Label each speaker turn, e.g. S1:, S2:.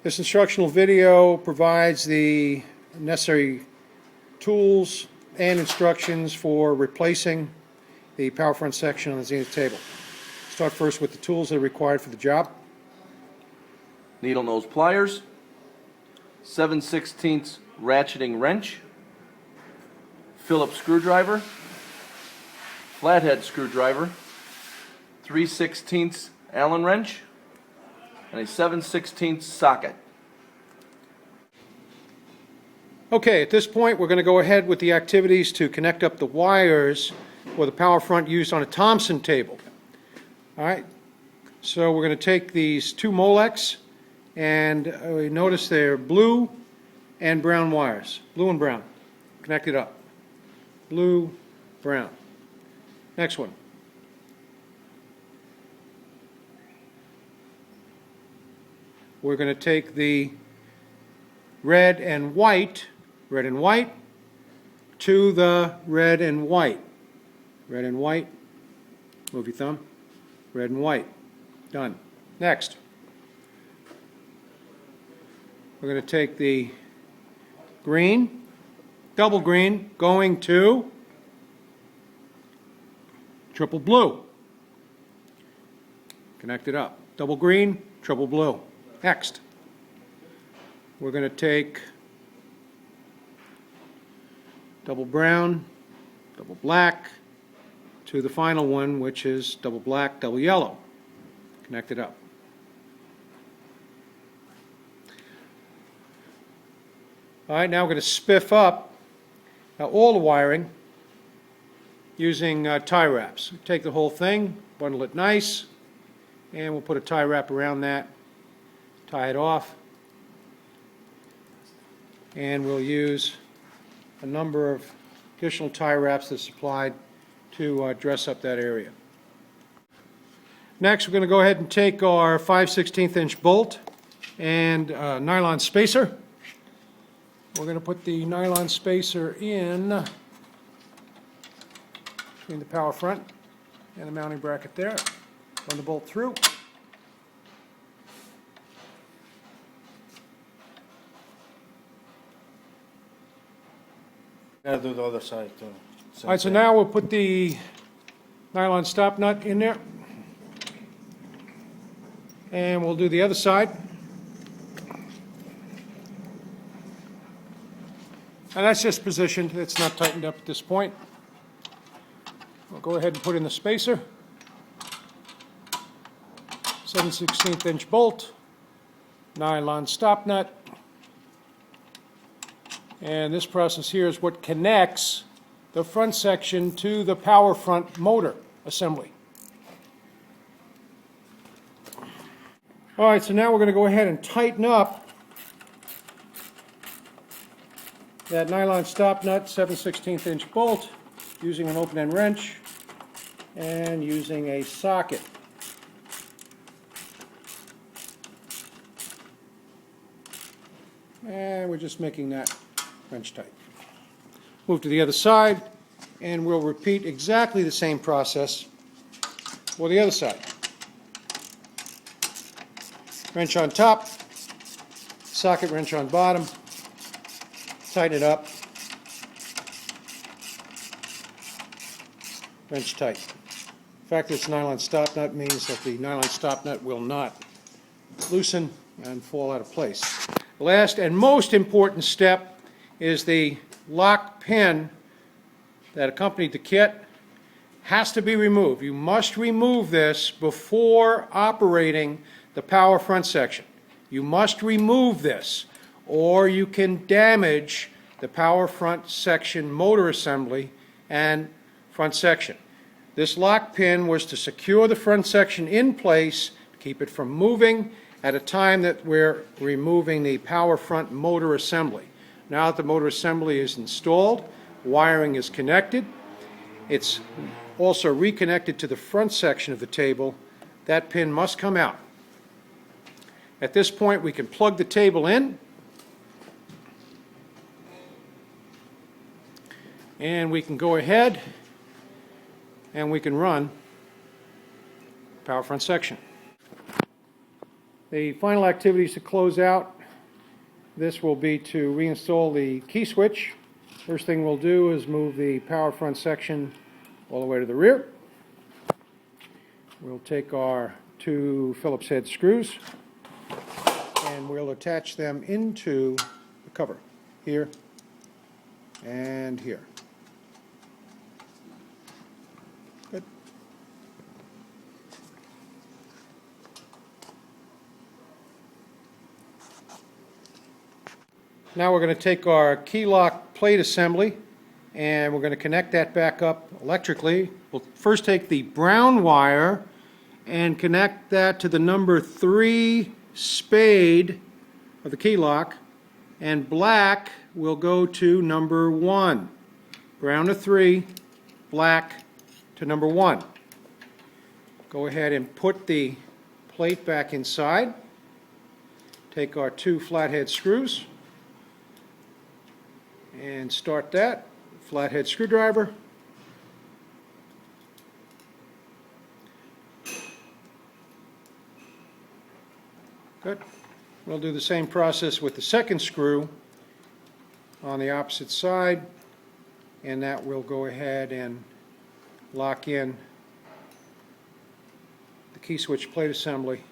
S1: This instructional video provides the necessary tools and instructions for replacing the power front section on the Zenith table. Start first with the tools that are required for the job.
S2: Needle nose pliers, 7/16 ratcheting wrench, Phillips screwdriver, flathead screwdriver, 3/16 Allen wrench, and a 7/16 socket.
S1: Okay, at this point we're going to go ahead with the activities to connect up the wires for the power front used on a Thomson table. Alright, so we're going to take these two Molex, and we notice they're blue and brown wires. Blue and brown. Connect it up. Blue, brown. Next one. We're going to take the red and white to the red and white. Red and white. Move your thumb. Red and white. Done. Next. We're going to take the green, double green, going to triple blue. Connect it up. Double green, triple blue. Next. We're going to take double brown, double black, to the final one, which is double black, double yellow. Connect it up. All right, now we're going to spiff up all the wiring using tie wraps. Take the whole thing, bundle it nice, and we'll put a tie wrap around that, tie it off, and we'll use a number of additional tie wraps that's supplied to dress up that area. Next, we're going to go ahead and take our 5/16 inch bolt and nylon spacer. We're going to put the nylon spacer in between the power front and the mounting bracket there. Run the bolt through.
S3: Gotta do the other side too.
S1: All right, so now we'll put the nylon stop nut in there, and we'll do the other side. And that's just positioned, it's not tightened up at this point. We'll go ahead and put in the spacer. 7/16 inch bolt, nylon stop nut, and this process here is what connects the front section to the power front motor assembly. All right, so now we're going to go ahead and tighten up that nylon stop nut, 7/16 inch bolt, using an open end wrench and using a socket. And we're just making that wrench tight. Move to the other side, and we'll repeat exactly the same process for the other side. Wrench on top, socket wrench on bottom, tighten it up, wrench tight. The fact that it's nylon stop nut means that the nylon stop nut will not loosen and fall out of place. The last and most important step is the lock pin that accompanied the kit has to be removed. You must remove this before operating the power front section. You must remove this, or you can damage the power front section motor assembly and front section. This lock pin was to secure the front section in place, to keep it from moving at a time that we're removing the power front motor assembly. Now that the motor assembly is installed, wiring is connected, it's also reconnected to the front section of the table, that pin must come out. At this point we can plug the table in, and we can go ahead and we can run power front section. The final activities to close out this will be to reinstall the key switch. First thing we'll do is move the power front section all the way to the rear. We'll take our 2 Phillips head screws and we'll attach them into the cover here and here. Good. Now we're going to take our key lock plate assembly and we're going to connect that back up electrically. We'll first take the brown wire and connect that to the number 3 spade of the key lock, and black will go to number 1. Brown to 3, black to number 1. Go ahead and put the plate back inside. Take our 2 flathead screws and start that. Flathead screwdriver. Good. We'll do the same process with the second screw on the opposite side, and that will go ahead and lock in the key switch plate assembly